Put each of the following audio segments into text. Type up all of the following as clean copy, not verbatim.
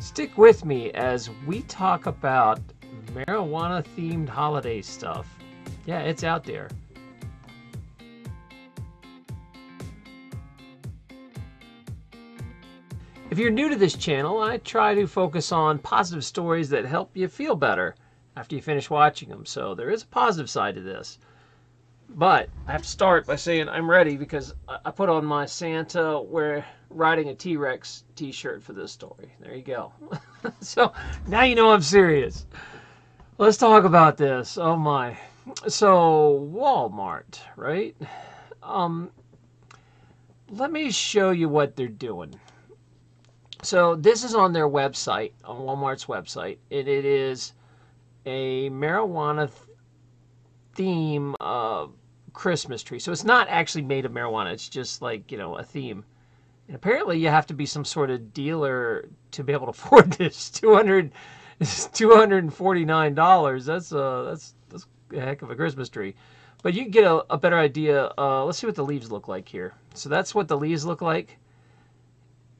Stick with me as we talk about marijuana themed holiday stuff. Yeah, it's out there. If you're new to this channel, I try to focus on positive stories that help you feel better after you finish watching them. So there is a positive side to this. But I have to start by saying I'm ready because I put on my Santa riding a T-Rex t-shirt for this story. There you go. So now you know I'm serious. Let's talk about this. Oh my. So Walmart, right? Let me show you what they're doing. So this is on their website, on Walmart's website, and it is a marijuana theme Christmas tree. So it's not actually made of marijuana. It's just like, a theme. And apparently you have to be some sort of dealer to be able to afford this. $249. That's a heck of a Christmas tree. But you can get a better idea. Let's see what the leaves look like here. So that's what the leaves look like.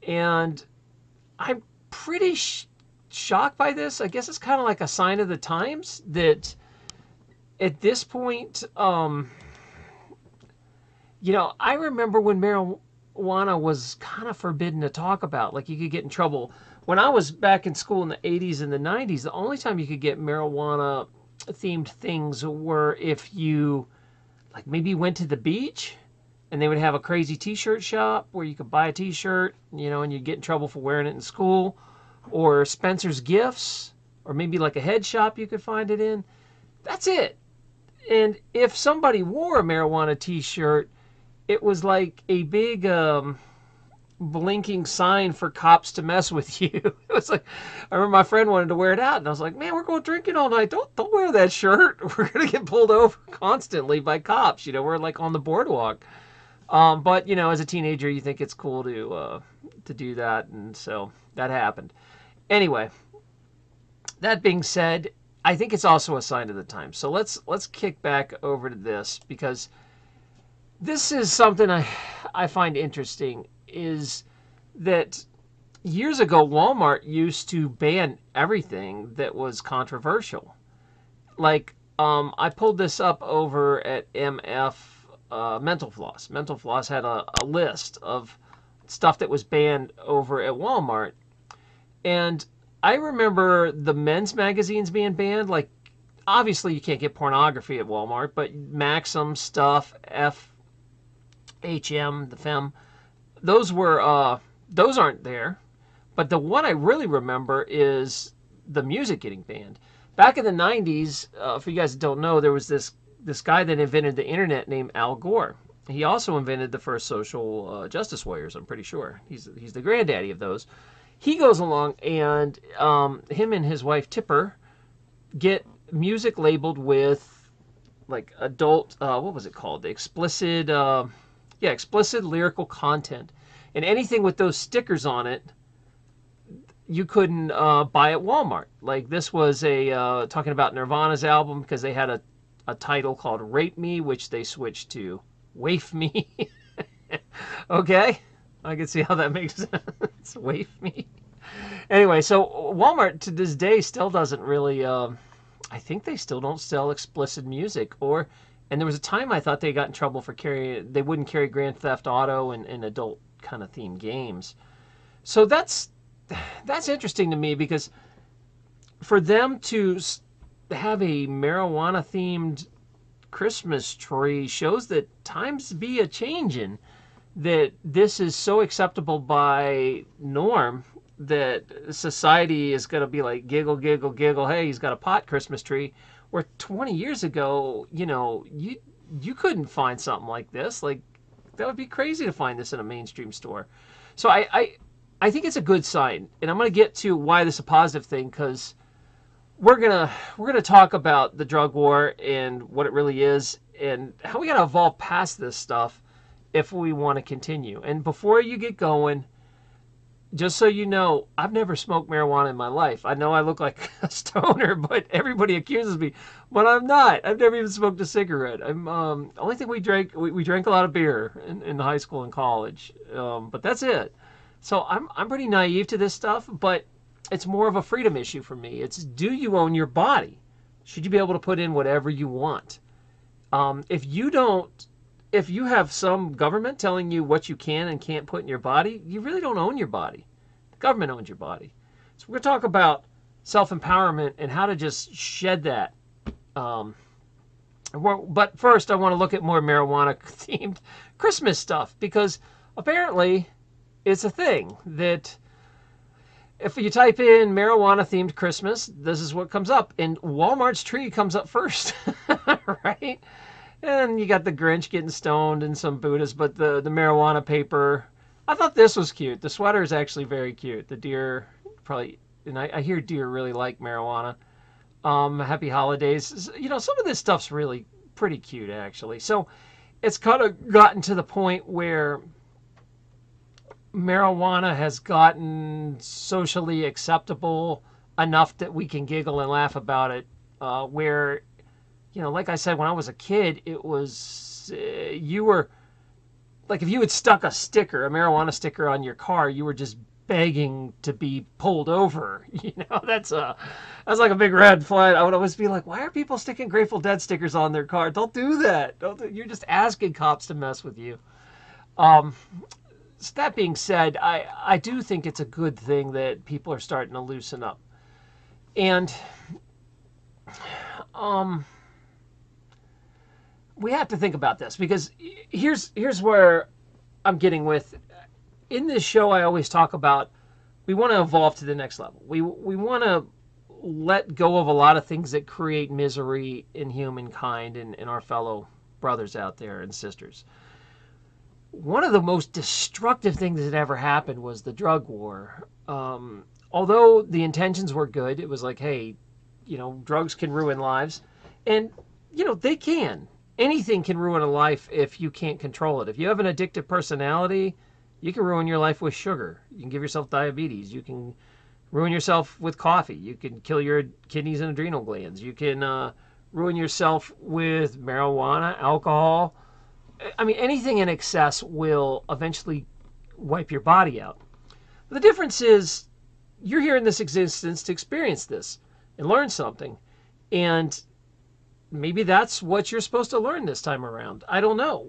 And I'm pretty shocked by this. I guess it's kind of like a sign of the times that at this point, I remember when marijuana was kind of forbidden to talk about. Like, you could get in trouble. When I was back in school in the 80s and the 90s, the only time you could get marijuana-themed things were if you, like, maybe went to the beach, and they would have a crazy t-shirt shop where you could buy a t-shirt, and you'd get in trouble for wearing it in school, or Spencer's Gifts, or maybe like a head shop you could find it in. That's it. And if somebody wore a marijuana t-shirt, it was like a big blinking sign for cops to mess with you. It was like, I remember my friend wanted to wear it out, and I was like, man, we're going drinking all night. Don't wear that shirt. We're going to get pulled over constantly by cops. We're like on the boardwalk. But as a teenager, you think it's cool to do that, and so that happened. Anyway, that being said, I think it's also a sign of the time. So let's kick back over to this, because this is something I find interesting, is that years ago Walmart used to ban everything that was controversial. Like, I pulled this up over at MF Mental Floss. Mental Floss had a list of stuff that was banned over at Walmart. And I remember the men's magazines being banned. Like, obviously you can't get pornography at Walmart, but Maxim stuff, FHM, the Femme, those aren't there. But the one I really remember is the music getting banned. Back in the 90s, for you guys that don't know, there was this guy that invented the internet named Al Gore. He also invented the first social justice warriors, I'm pretty sure. He's the granddaddy of those. He goes along, and him and his wife Tipper get music labeled with like adult, what was it called? The explicit, explicit lyrical content. And anything with those stickers on it, you couldn't buy at Walmart. Like, this was talking about Nirvana's album, because they had a title called Rape Me, which they switched to Waif Me. Okay? I can see how that makes sense. Waif Me. Anyway, so Walmart to this day still doesn't really, I think they still don't sell explicit music. And there was a time I thought they got in trouble for they wouldn't carry Grand Theft Auto and adult kind of themed games. So that's interesting to me, because for them to have a marijuana themed Christmas tree shows that times be a changing, that this is so acceptable by norm that society is going to be like, giggle, giggle, giggle, hey, he's got a pot Christmas tree. Where 20 years ago, you couldn't find something like this. Like, that would be crazy to find this in a mainstream store. So I think it's a good sign, and I'm going to get to why this is a positive thing, because we're gonna talk about the drug war and what it really is, and how we got to evolve past this stuff if we want to continue. And before you get going, just so you know, I've never smoked marijuana in my life. I know I look like a stoner, but everybody accuses me, but I'm not. I've never even smoked a cigarette. I'm only thing we drank a lot of beer in high school and college, but that's it. So I'm pretty naive to this stuff, but it's more of a freedom issue for me. It's, do you own your body? Should you be able to put in whatever you want? If you don't, if you have some government telling you what you can and can't put in your body, you really don't own your body. The government owns your body. So we're going to talk about self-empowerment and how to just shed that. But first, I want to look at more marijuana-themed Christmas stuff, because apparently it's a thing that if you type in marijuana-themed Christmas, this is what comes up. And Walmart's tree comes up first, right? And you got the Grinch getting stoned and some Buddhas, but the marijuana paper. I thought this was cute. The sweater is actually very cute. The deer probably, and I hear deer really like marijuana. Happy holidays. You know, some of this stuff's really pretty cute, actually. So it's kind of gotten to the point where marijuana has gotten socially acceptable enough that we can giggle and laugh about it. Where, you know, like I said, when I was a kid, it was, you were, like if you had stuck a sticker, a marijuana sticker on your car, you were just begging to be pulled over. You know, that's like a big red flag. I would always be like, why are people sticking Grateful Dead stickers on their car? Don't do that. You're just asking cops to mess with you. So that being said, I do think it's a good thing that people are starting to loosen up. And we have to think about this, because here's where I'm getting with. In this show, I always talk about we want to evolve to the next level. We want to let go of a lot of things that create misery in humankind and in our fellow brothers out there and sisters. One of the most destructive things that ever happened was the drug war. Although the intentions were good, it was like, hey, you know, drugs can ruin lives. And, you know, they can. Anything can ruin a life if you can't control it. If you have an addictive personality, you can ruin your life with sugar. You can give yourself diabetes. You can ruin yourself with coffee. You can kill your kidneys and adrenal glands. You can ruin yourself with marijuana, alcohol. I mean, anything in excess will eventually wipe your body out. The difference is you're here in this existence to experience this and learn something. And maybe that's what you're supposed to learn this time around. I don't know.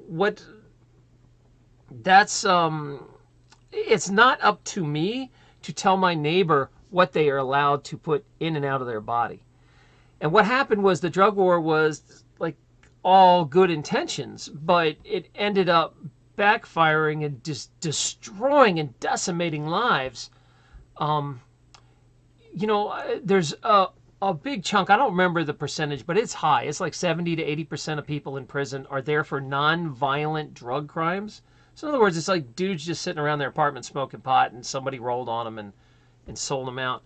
It's not up to me to tell my neighbor what they are allowed to put in and out of their body. And what happened was the drug war was like all good intentions, but it ended up backfiring and just destroying and decimating lives. You know, there's a big chunk, I don't remember the percentage, but it's high. It's like 70 to 80% of people in prison are there for non-violent drug crimes. So in other words, it's like dudes just sitting around their apartment smoking pot and somebody rolled on them and sold them out.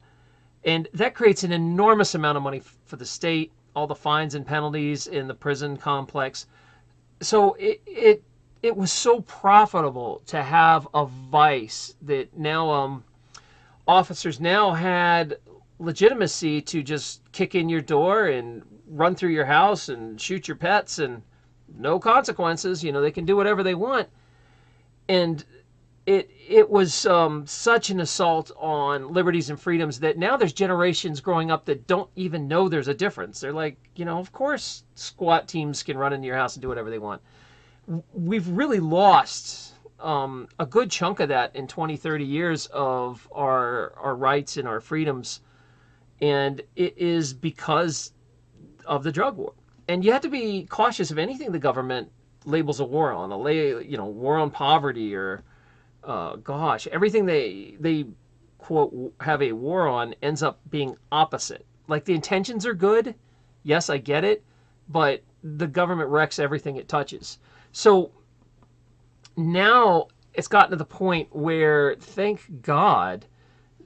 And that creates an enormous amount of money for the state, all the fines and penalties in the prison complex. So it was so profitable to have a vice that now officers now had legitimacy to just kick in your door and run through your house and shoot your pets and no consequences. You know, they can do whatever they want. And it was such an assault on liberties and freedoms that now there's generations growing up that don't even know there's a difference. They're like, you know, of course SWAT teams can run into your house and do whatever they want. We've really lost a good chunk of that in 20, 30 years of our rights and our freedoms. And it is because of the drug war. And you have to be cautious of anything the government labels a war on, war on poverty or, everything they quote have a war on ends up being opposite. Like the intentions are good. Yes, I get it. But the government wrecks everything it touches. So now it's gotten to the point where, thank God,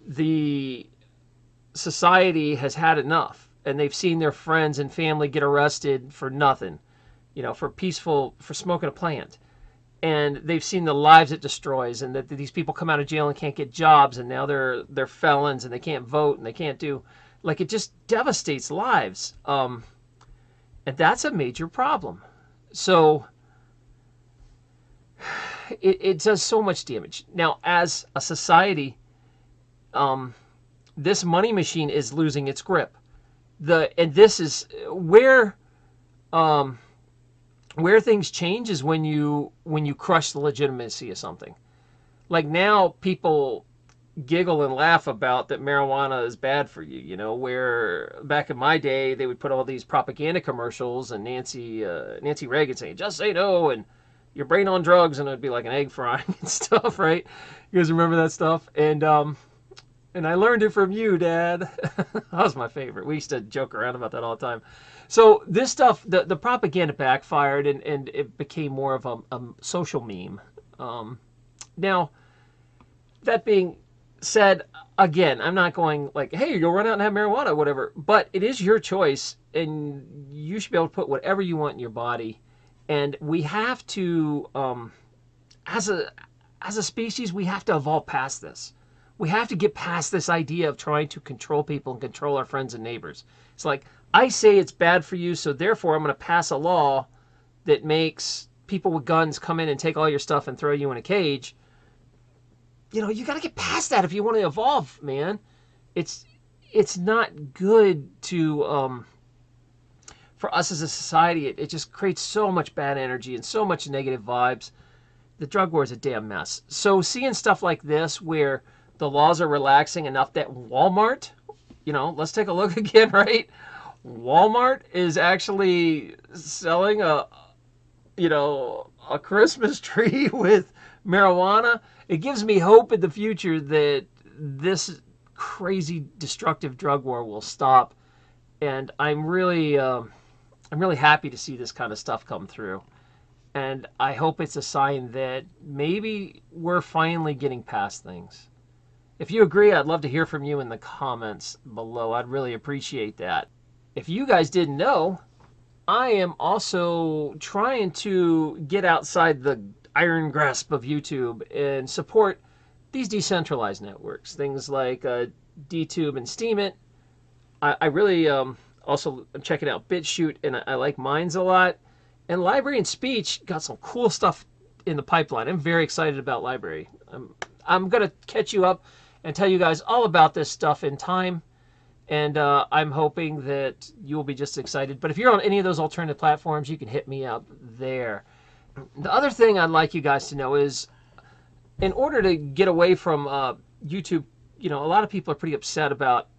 the society has had enough. And they've seen their friends and family get arrested for nothing. You know, for smoking a plant. And they've seen the lives it destroys, and that these people come out of jail and can't get jobs, and now they're felons and they can't vote and they can't do, like, it just devastates lives. And that's a major problem. So it does so much damage. Now, as a society, this money machine is losing its grip. And this is where things change is when you crush the legitimacy of something. Like now, people giggle and laugh about that marijuana is bad for you. You know, where back in my day they would put all these propaganda commercials and Nancy Reagan saying just say no and your brain on drugs, and it'd be like an egg frying and stuff, right? You guys remember that stuff? And I learned it from you, Dad. That was my favorite. We used to joke around about that all the time. So this stuff, the propaganda backfired, and it became more of a social meme. Now, that being said, again, I'm not going like, hey, go run out and have marijuana, or whatever. But it is your choice, and you should be able to put whatever you want in your body. And we have to, as a species, we have to evolve past this. We have to get past this idea of trying to control people and control our friends and neighbors. It's like, I say it's bad for you, so therefore I'm going to pass a law that makes people with guns come in and take all your stuff and throw you in a cage. You know, you got to get past that if you want to evolve, man. It's not good to, for us as a society, it just creates so much bad energy and so much negative vibes. The drug war is a damn mess. So seeing stuff like this where the laws are relaxing enough that Walmart, you know, let's take a look again, right? Walmart is actually selling a Christmas tree with marijuana. It gives me hope in the future that this crazy destructive drug war will stop. And I'm really happy to see this kind of stuff come through. And I hope it's a sign that maybe we're finally getting past things. If you agree, I'd love to hear from you in the comments below. I'd really appreciate that. If you guys didn't know, I am also trying to get outside the iron grasp of YouTube and support these decentralized networks. Things like DTube and Steemit. I really also am checking out BitChute, and I like Minds a lot. And Library and Speech got some cool stuff in the pipeline. I'm very excited about Library. I'm going to catch you up and tell you guys all about this stuff in time. And I'm hoping that you'll be just excited. But if you're on any of those alternative platforms, you can hit me up there. The other thing I'd like you guys to know is, in order to get away from YouTube, you know, a lot of people are pretty upset about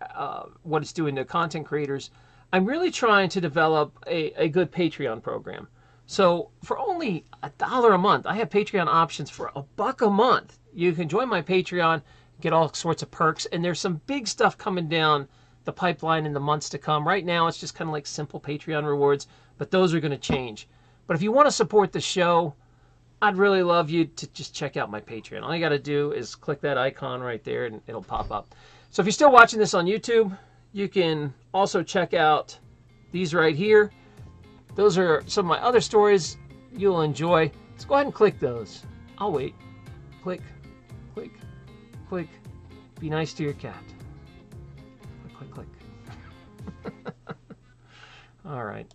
what it's doing to content creators. I'm really trying to develop a good Patreon program. So for only $1 a month, I have Patreon options for $1 a month. You can join my Patreon, get all sorts of perks, and there's some big stuff coming down the pipeline in the months to come. Right now, it's just kind of like simple Patreon rewards, but those are going to change. But if you want to support the show, I'd really love you to just check out my Patreon. All you got to do is click that icon right there, and it'll pop up. So if you're still watching this on YouTube, you can also check out these right here. Those are some of my other stories you'll enjoy. Let's go ahead and click those. I'll wait. Click, click, click. Be nice to your cat. Click, click, click. All right.